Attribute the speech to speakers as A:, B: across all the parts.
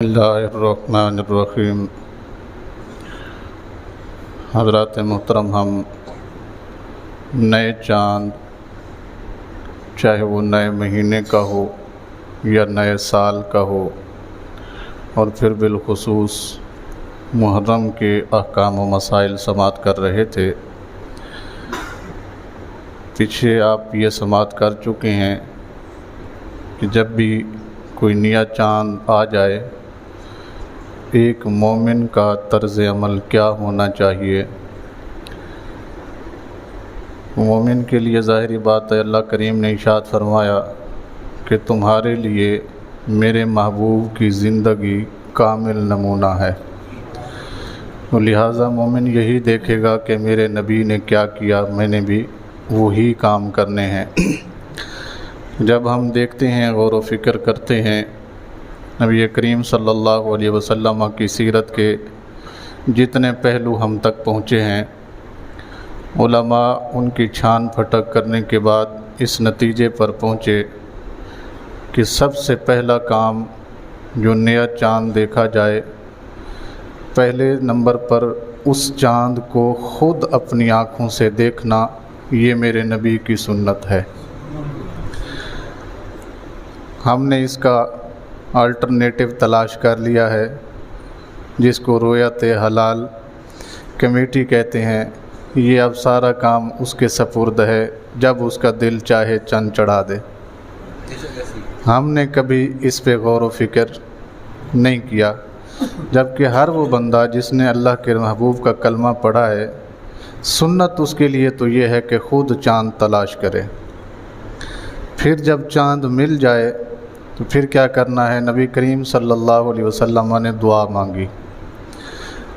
A: बिस्मिल्लाहिर्रहमानिर्रहीम। हज़रात मोहतरम, हम नए चाँद, चाहे वो नए महीने का हो या नए साल का हो, और फिर बिलखुसूस मुहर्रम के अहकाम व मसाइल समाअत कर रहे थे। पीछे आप ये समाअत कर चुके हैं कि जब भी कोई नया चाँद आ जाए, एक मोमिन का तर्ज़ अमल क्या होना चाहिए। मोमिन के लिए ज़ाहिरी बात है, अल्लाह करीम ने इरशाद फरमाया कि तुम्हारे लिए मेरे महबूब की ज़िंदगी कामिल नमूना है। तो लिहाजा मोमिन यही देखेगा कि मेरे नबी ने क्या किया, मैंने भी वही काम करने हैं। जब हम देखते हैं, गौर व फ़िक्र करते हैं, नबी करीम सल्लल्लाहु अलैहि वसल्लम की सीरत के जितने पहलू हम तक पहुँचे हैं, उलमा उनकी छान फटक करने के बाद इस नतीजे पर पहुँचे कि सबसे पहला काम जो नया चाँद देखा जाए, पहले नंबर पर उस चाँद को ख़ुद अपनी आँखों से देखना, ये मेरे नबी की सुन्नत है। हमने इसका अल्टरनेटिव तलाश कर लिया है, जिसको रोयत हलाल कमेटी कहते हैं। ये अब सारा काम उसके सपुर्द है, जब उसका दिल चाहे चंद चढ़ा दे। हमने कभी इस पे गौर व फ़िक्र नहीं किया, जबकि हर वो बंदा जिसने अल्लाह के महबूब का कलमा पढ़ा है, सुन्नत उसके लिए तो ये है कि ख़ुद चाँद तलाश करे। फिर जब चाँद मिल जाए तो फिर क्या करना है, नबी करीम सल्लल्लाहु अलैहि वसल्लम ने दुआ मांगी।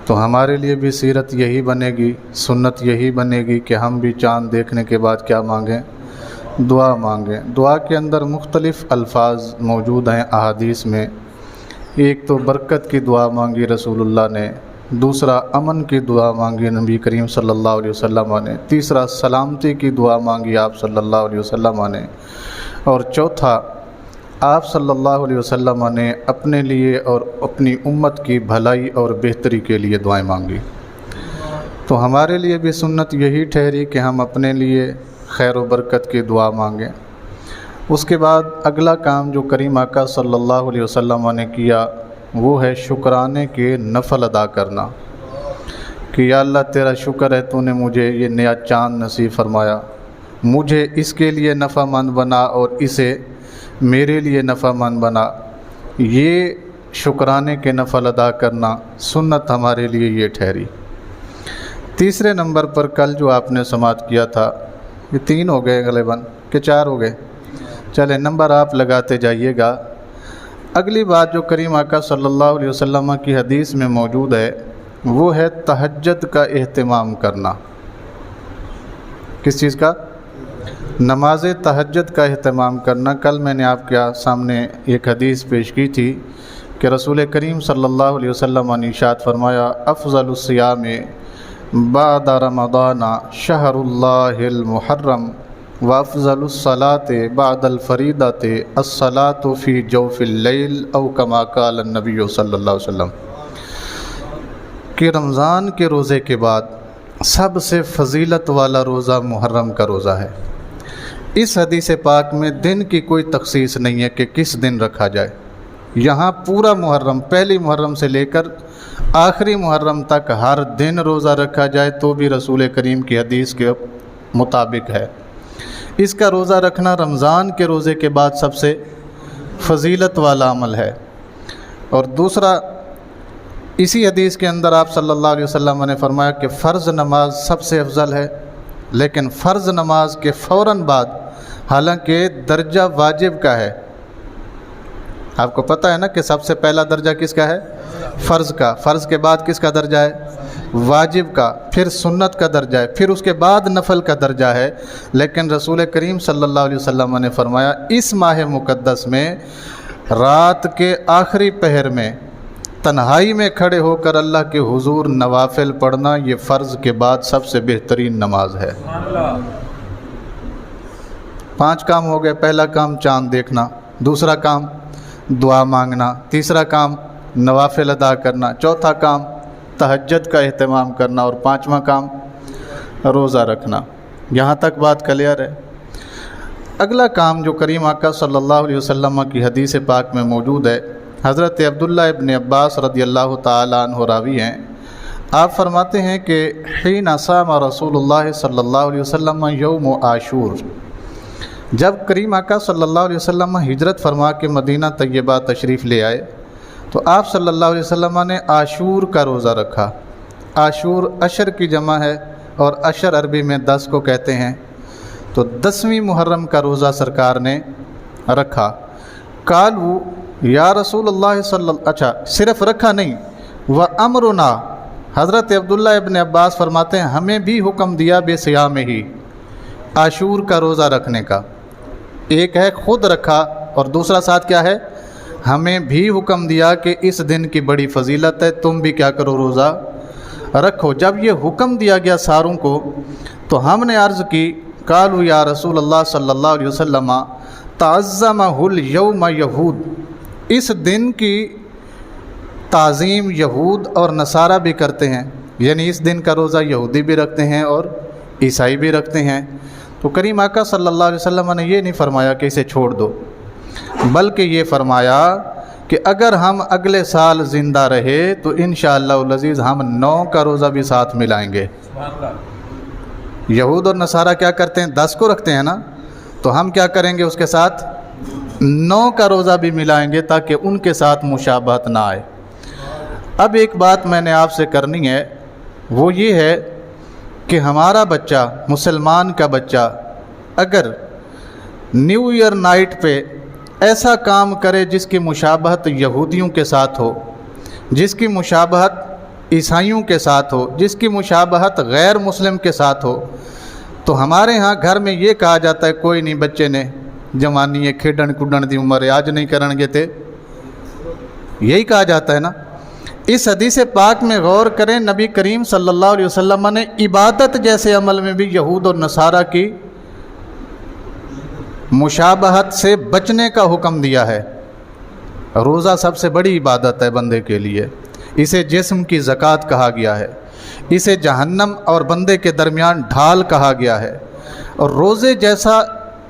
A: तो हमारे लिए भी सीरत यही बनेगी, सुन्नत यही बनेगी कि हम भी चाँद देखने के बाद क्या मांगें, दुआ मांगें। दुआ के अंदर मुख्तलिफ़ अल्फाज मौजूद हैं अहादीस में। एक तो बरकत की दुआ मांगी रसूलुल्लाह ने, दूसरा अमन की दुआ मांगी नबी करीम सल्लल्लाहु अलैहि वसल्लम ने, तीसरा सलामती की दुआ मांगी आप सल्लल्लाहु अलैहि वसल्लम ने, और चौथा आप सल्लल्लाहु अलैहि वसल्लम ने अपने लिए और अपनी उम्मत की भलाई और बेहतरी के लिए दुआएं मांगी। तो हमारे लिए भी सुन्नत यही ठहरी कि हम अपने लिए खैर व बरकत की दुआ मांगें। उसके बाद अगला काम जो करीम आका सल्लल्लाहु अलैहि वसल्लम ने किया, वो है शुक्राने के नफल अदा करना कि या अल्लाह तेरा शुक्र है, तूने मुझे ये नया चाँद नसीब फरमाया, मुझे इसके लिए नफ़ामंद बना और इसे मेरे लिए नफ़ामंद बना। ये शुक्राने के नफल अदा करना सुन्नत हमारे लिए ये ठहरी। तीसरे नंबर पर कल जो आपने समाअत किया था, ये 3 हो गए गलेबन के 4 हो गए, चले नंबर आप लगाते जाइएगा। अगली बात जो करीम आका सल्लल्लाहु अलैहि वसल्लम की हदीस में मौजूद है, वो है तहज्जुद का एहतिमाम करना। किस चीज़ का? नमाज तहज्जुद का एहतिमाम करना। कल मैंने आपके सामने एक हदीस पेश की थी कि रसूल करीम सल्लल्लाहु अलैहि वसल्लम ने इरशाद फरमाया, अफ़ज़लुस सियाम बाद रमज़ान शहरुल्लाहिल मुहर्रम व अफ़ज़लुस सलाते बादल फ़रीदते अस्सलातु फ़ी जौफ़िल लैल औ कमा क़ाल नबी सल्लल्लाहु अलैहि वसल्लम, कि रमज़ान के रोज़े के बाद सबसे फ़जीलत वाला रोज़ा मुहर्रम का रोज़ा है। इस हदीस पाक में दिन की कोई तख़सीस नहीं है कि किस दिन रखा जाए। यहाँ पूरा मुहर्रम, पहली मुहर्रम से लेकर आखिरी मुहर्रम तक हर दिन रोज़ा रखा जाए तो भी रसूल करीम की हदीस के मुताबिक है। इसका रोज़ा रखना रमज़ान के रोज़े के बाद सबसे फ़जीलत वाला अमल है। और दूसरा, इसी हदीस के अंदर आप सल्लल्लाहु अलैहि वसल्लम ने फरमाया कि फ़र्ज़ नमाज सबसे अफजल है, लेकिन फ़र्ज़ नमाज के फ़ौरन बाद, हालांकि दर्जा वाजिब का है, आपको पता है ना कि सबसे पहला दर्जा किसका है? फ़र्ज़ का। फ़र्ज़ के बाद किसका दर्जा है? वाजिब का। फिर सुन्नत का दर्जा है, फिर उसके बाद नफल का दर्जा है। लेकिन रसूल करीम सल्लल्लाहु अलैहि वसल्लम ने फरमाया, इस माह मुक़द्दस में रात के आखिरी पहर में तन्हाई में खड़े होकर अल्लाह के हुजूर नवाफिल पढ़ना, ये फ़र्ज़ के बाद सबसे बेहतरीन नमाज है। 5 काम हो गए। पहला काम चाँद देखना, दूसरा काम दुआ मांगना, तीसरा काम नवाफिल अदा करना, चौथा काम तहज्जुद का अहतमाम करना और पाँचवा काम रोज़ा रखना। यहाँ तक बात क्लियर है। अगला काम जो करीम आका सल्लल्लाहु अलैहि वसल्लम की हदीस पाक में मौजूद है, हज़रत अब्दुल्लाह इब्न अब्बास रदियल्लाहु ताला अन्हु रावी हैं। आप फरमाते हैं कि हीन साम रसूलुल्लाह सल्लल्लाहु अलैहि वसल्लम यौम आशूर, जब करीम आका सल्लल्लाहु अलैहि वसल्लम हिजरत फरमा के मदीना तैयबा तशरीफ़ ले आए तो आप सल्लल्लाहु अलैहि वसल्लम ने आशूर का रोज़ा रखा। आशूर अशर की जमा है और अशर अरबी में 10 को कहते हैं। तो 10वीं मुहर्रम का रोज़ा सरकार ने रखा। कालू या रसूलुल्लाह अच्छा सिर्फ़ रखा नहीं, व अमरुना, हज़रत अब्दुल्लाह इब्न अब्बास फरमाते हैं हमें भी हुक्म दिया बेसियाम ही, आशूर का रोज़ा रखने का। एक है ख़ुद रखा और दूसरा साथ क्या है, हमें भी हुक्म दिया कि इस दिन की बड़ी फजीलत है, तुम भी क्या करो, रोज़ा रखो। जब ये हुक्म दिया गया सारों को तो हमने अर्ज़ की, कालू या रसूल अल्लाह सल्लल्लाहु अलैहि वसल्लम ताज़्ज़महुल यौम यहूद, इस दिन की ताज़ीम यहूद और नसारा भी करते हैं, यानी इस दिन का रोज़ा यहूदी भी रखते हैं और ईसाई भी रखते हैं। तो करीम आका सल्लल्लाहु अलैहि वसल्लम ने ये नहीं फरमाया कि इसे छोड़ दो, बल्कि ये फरमाया कि अगर हम अगले साल ज़िंदा रहे तो इंशाअल्लाह अज़ीज़ हम 9 का रोज़ा भी साथ मिलाएंगे। यहूद और नसारा क्या करते हैं, 10 को रखते हैं ना, तो हम क्या करेंगे, उसके साथ 9 का रोज़ा भी मिलाएंगे ताकि उनके साथ मुशाबहत ना आए। अब एक बात मैंने आपसे करनी है, वो ये है कि हमारा बच्चा, मुसलमान का बच्चा, अगर न्यू ईयर नाइट पे ऐसा काम करे जिसकी मुशाबहत यहूदियों के साथ हो, जिसकी मुशाबहत ईसाइयों के साथ हो, जिसकी मुशाबहत गैर मुस्लिम के साथ हो, तो हमारे यहाँ घर में ये कहा जाता है कोई नहीं, बच्चे ने जवानी है, खेडन कुडन दी उम्र है, आज नहीं करेंगे थे, यही कहा जाता है ना। इस हदीस पाक में गौर करें, नबी करीम सल्लल्लाहु अलैहि वसल्लम ने इबादत जैसे अमल में भी यहूद और नसारा की मुशाबहत से बचने का हुक्म दिया है। रोज़ा सबसे बड़ी इबादत है बंदे के लिए, इसे जिस्म की ज़कात कहा गया है, इसे जहन्नम और बंदे के दरमियान ढाल कहा गया है। और रोज़े जैसा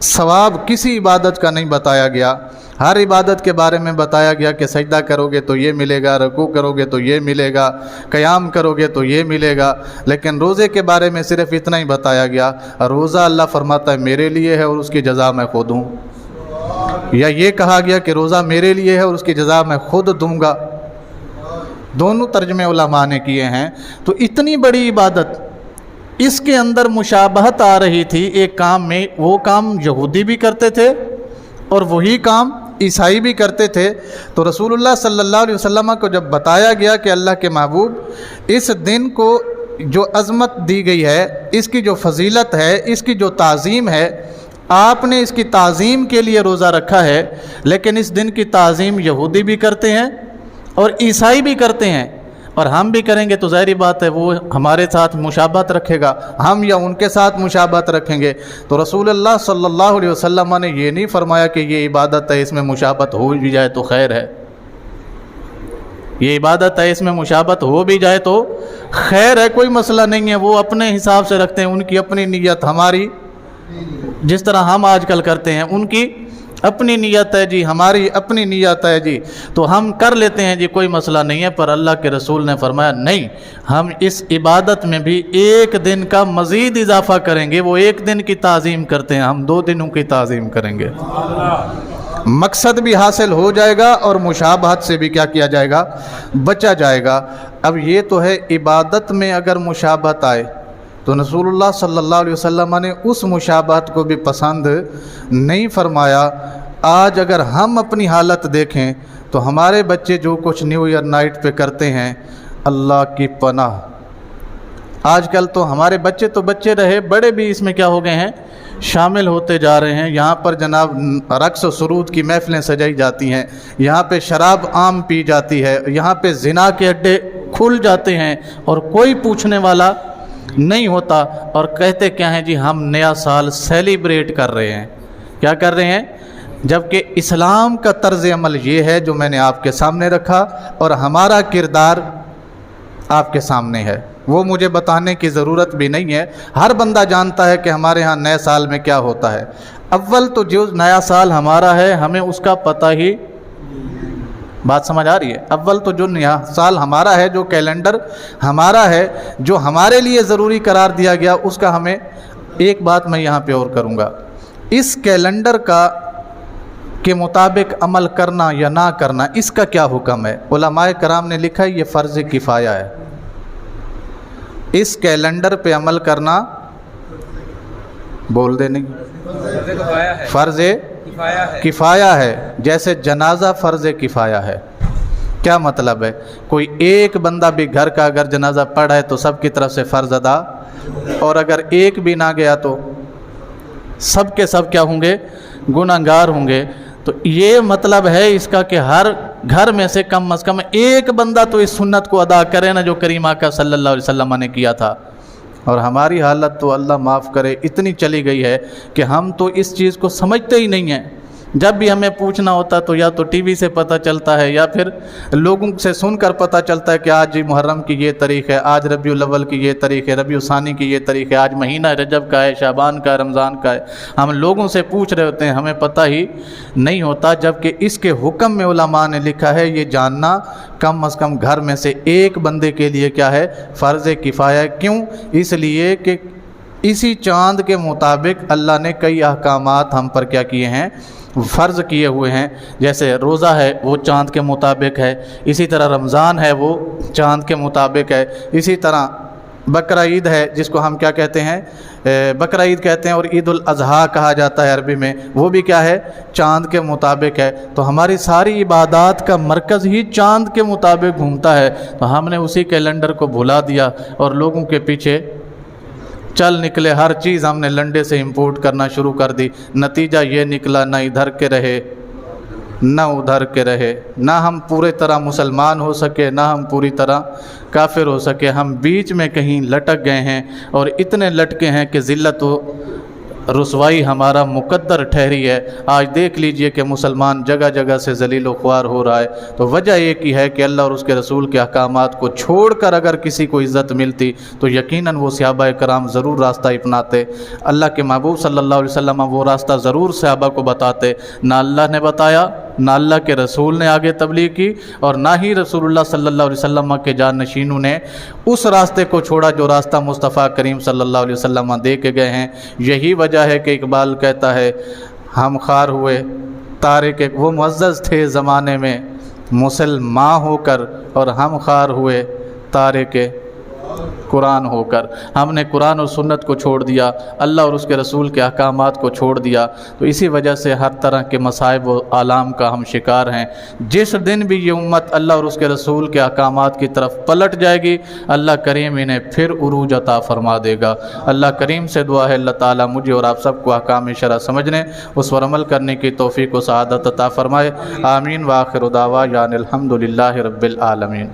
A: सवाब किसी इबादत का नहीं बताया गया। हर इबादत के बारे में बताया गया कि सजदा करोगे तो ये मिलेगा, रुकू करोगे तो ये मिलेगा, क़याम करोगे तो ये मिलेगा, लेकिन रोज़े के बारे में सिर्फ़ इतना ही बताया गया, रोज़ा अल्लाह फरमाता है मेरे लिए है और उसकी जज़ा मैं खुद हूँ। या ये कहा गया कि रोज़ा मेरे लिए है और उसकी जज़ा मैं खुद दूँगा। दोनों तर्जमे उलमा ने किए हैं। तो इतनी बड़ी इबादत, इसके अंदर मुशाबहत आ रही थी एक काम में, वो काम यहूदी भी करते थे और वही काम ईसाई भी करते थे। तो रसूलुल्लाह सल्लल्लाहु अलैहि वसल्लम को जब बताया गया कि अल्लाह के महबूब, इस दिन को जो अज़मत दी गई है, इसकी जो फजीलत है, इसकी जो ताज़ीम है, आपने इसकी ताज़ीम के लिए रोज़ा रखा है, लेकिन इस दिन की ताज़ीम यहूदी भी करते हैं और ईसाई भी करते हैं, और हम भी करेंगे तो ज़ाहिर बात है वो हमारे साथ मुशाबहत रखेगा, हम या उनके साथ मुशाबहत रखेंगे। तो रसूलुल्लाह सल्लल्लाहु अलैहि वसल्लम ने ये नहीं फरमाया कि ये इबादत है, इसमें मुशाबहत हो भी जाए तो खैर है, ये इबादत है, इसमें मुशाबहत हो भी जाए तो खैर है, कोई मसला नहीं है। वो अपने हिसाब से रखते हैं, उनकी अपनी नीयत, हमारी जिस तरह हम आजकल करते हैं, उनकी अपनी नीयत है जी, हमारी अपनी नीयत है जी, तो हम कर लेते हैं जी, कोई मसला नहीं है। पर अल्लाह के रसूल ने फरमाया नहीं, हम इस इबादत में भी एक दिन का मज़ीद इजाफ़ा करेंगे। वो एक दिन की ताज़ीम करते हैं, हम 2 दिनों की ताज़ीम करेंगे। मकसद भी हासिल हो जाएगा और मुशाबहत से भी क्या किया जाएगा, बचा जाएगा। अब ये तो है इबादत में अगर मुशाबहत आए तो रसूलुल्लाह सल्लल्लाहु अलैहि वसल्लम ने उस मुशाबहत को भी पसंद नहीं फरमाया। आज अगर हम अपनी हालत देखें तो हमारे बच्चे जो कुछ न्यू ईयर नाइट पे करते हैं, अल्लाह की पनाह। आजकल तो हमारे बच्चे तो बच्चे रहे, बड़े भी इसमें क्या हो गए हैं, शामिल होते जा रहे हैं। यहाँ पर जनाब रक्स और सुरूद की महफिलें सजाई जाती हैं, यहाँ पे शराब आम पी जाती है, यहाँ पे ज़िना के अड्डे खुल जाते हैं और कोई पूछने वाला नहीं होता। और कहते क्या हैं जी, हम नया साल सेलिब्रेट कर रहे हैं। क्या कर रहे हैं, جبکہ اسلام کا طرز عمل یہ ہے جو میں نے آپ کے سامنے رکھا اور ہمارا کردار آپ کے سامنے ہے، وہ مجھے بتانے کی ضرورت بھی نہیں ہے، ہر بندہ جانتا ہے کہ ہمارے ہاں نئے سال میں کیا ہوتا ہے۔ اول تو جو نیا سال ہمارا ہے ہمیں اس کا پتہ ہی، بات سمجھ آ رہی ہے؟ اول تو جو نیا سال ہمارا ہے، جو کیلنڈر ہمارا ہے، جو ہمارے لیے ضروری قرار دیا گیا، اس کا ہمیں ایک بات میں یہاں پہ اور کروں گا، اس کیلنڈر کا کے مطابق عمل کرنا یا نہ کرنا، اس کا کیا حکم ہے؟ علماء کرام نے لکھا ہے یہ فرض کفایہ ہے۔ اس کیلنڈر پہ عمل کرنا، بول دے نہیں، فرض کفایہ ہے، جیسے جنازہ فرض کفایہ ہے۔ کیا مطلب ہے؟ کوئی ایک بندہ بھی گھر کا اگر جنازہ پڑھا ہے تو سب کی طرف سے فرض ادا، اور اگر ایک بھی نہ گیا تو سب کے سب کیا ہوں گے؟ گنہگار ہوں گے۔ تو یہ مطلب ہے اس کا کہ ہر گھر میں سے کم از کم ایک بندہ تو اس سنت کو ادا کرے نا جو کریم آقا صلی اللہ علیہ وسلم نے کیا تھا۔ اور ہماری حالت تو اللہ معاف کرے اتنی چلی گئی ہے کہ ہم تو اس چیز کو سمجھتے ہی نہیں ہیں۔ جب بھی ہمیں پوچھنا ہوتا تو یا تو ٹی وی سے پتہ چلتا ہے یا پھر لوگوں سے سن کر پتہ چلتا ہے کہ آج محرم کی یہ تاریخ ہے، آج ربیع الاول کی یہ تاریخ ہے، ربیع الثانی کی یہ تاریخ ہے، آج مہینہ رجب کا ہے، شعبان کا، رمضان کا ہے۔ ہم لوگوں سے پوچھ رہے ہوتے ہیں، ہمیں پتہ ہی نہیں ہوتا، جبکہ اس کے حکم میں علماء نے لکھا ہے یہ جاننا کم از کم گھر میں سے ایک بندے کے لیے کیا ہے؟ فرض کفایہ۔ کیوں؟ اس لیے کہ اسی چاند کے مطابق اللہ نے کئی احکامات ہم پر کیا کیے ہیں؟ فرض کیے ہوئے ہیں۔ جیسے روزہ ہے وہ چاند کے مطابق ہے، اسی طرح رمضان ہے وہ چاند کے مطابق ہے، اسی طرح بقرہ عید ہے جس کو ہم کیا کہتے ہیں؟ بقرہ عید کہتے ہیں، اور عید الاضحیٰ کہا جاتا ہے عربی میں، وہ بھی کیا ہے؟ چاند کے مطابق ہے۔ تو ہماری ساری عبادات کا مرکز ہی چاند کے مطابق گھومتا ہے، تو ہم نے اسی کیلنڈر کو بھلا دیا اور لوگوں کے پیچھے چل نکلے، ہر چیز ہم نے لنڈے سے امپورٹ کرنا شروع کر دی۔ نتیجہ یہ نکلا نہ ادھر کے رہے نہ ادھر کے رہے، نہ ہم پورے طرح مسلمان ہو سکے نہ ہم پوری طرح کافر ہو سکے، ہم بیچ میں کہیں لٹک گئے ہیں، اور اتنے لٹکے ہیں کہ ذلت و رسوائی ہمارا مقدر ٹھہری ہے۔ آج دیکھ لیجئے کہ مسلمان جگہ جگہ سے ذلیل و خوار ہو رہا ہے، تو وجہ ایک ہی ہے کہ اللہ اور اس کے رسول کے احکامات کو چھوڑ کر اگر کسی کو عزت ملتی تو یقیناً وہ صحابہ کرام ضرور راستہ اپناتے۔ اللہ کے محبوب صلی اللہ علیہ وسلم وہ راستہ ضرور صحابہ کو بتاتے، نہ اللہ نے بتایا، نہ اللہ کے رسول نے آگے تبلیغ کی، اور نہ ہی رسول اللہ صلی اللہ علیہ وسلم کے جانشینوں نے اس راستے کو چھوڑا جو راستہ مصطفیٰ کریم صلی اللہ علیہ وسلم دے کے گئے ہیں۔ یہی وجہ ہے کہ اقبال کہتا ہے ہم خوار ہوئے تارک، وہ معزز تھے زمانے میں مسلمان ہو کر، اور ہم خوار ہوئے تارک قرآن ہو کر۔ ہم نے قرآن اور سنت کو چھوڑ دیا، اللہ اور اس کے رسول کے احکامات کو چھوڑ دیا، تو اسی وجہ سے ہر طرح کے مصائب و آلام کا ہم شکار ہیں۔ جس دن بھی یہ امت اللہ اور اس کے رسول کے احکامات کی طرف پلٹ جائے گی، اللہ کریم انہیں پھر عروج عطا فرما دے گا۔ اللہ کریم سے دعا ہے اللہ تعالیٰ مجھے اور آپ سب کو احکام شرع سمجھنے، اس پر عمل کرنے کی توفیق و سعادت عطا فرمائے۔ آمین۔ وآخر دعوانا الحمد للہ رب العالمین۔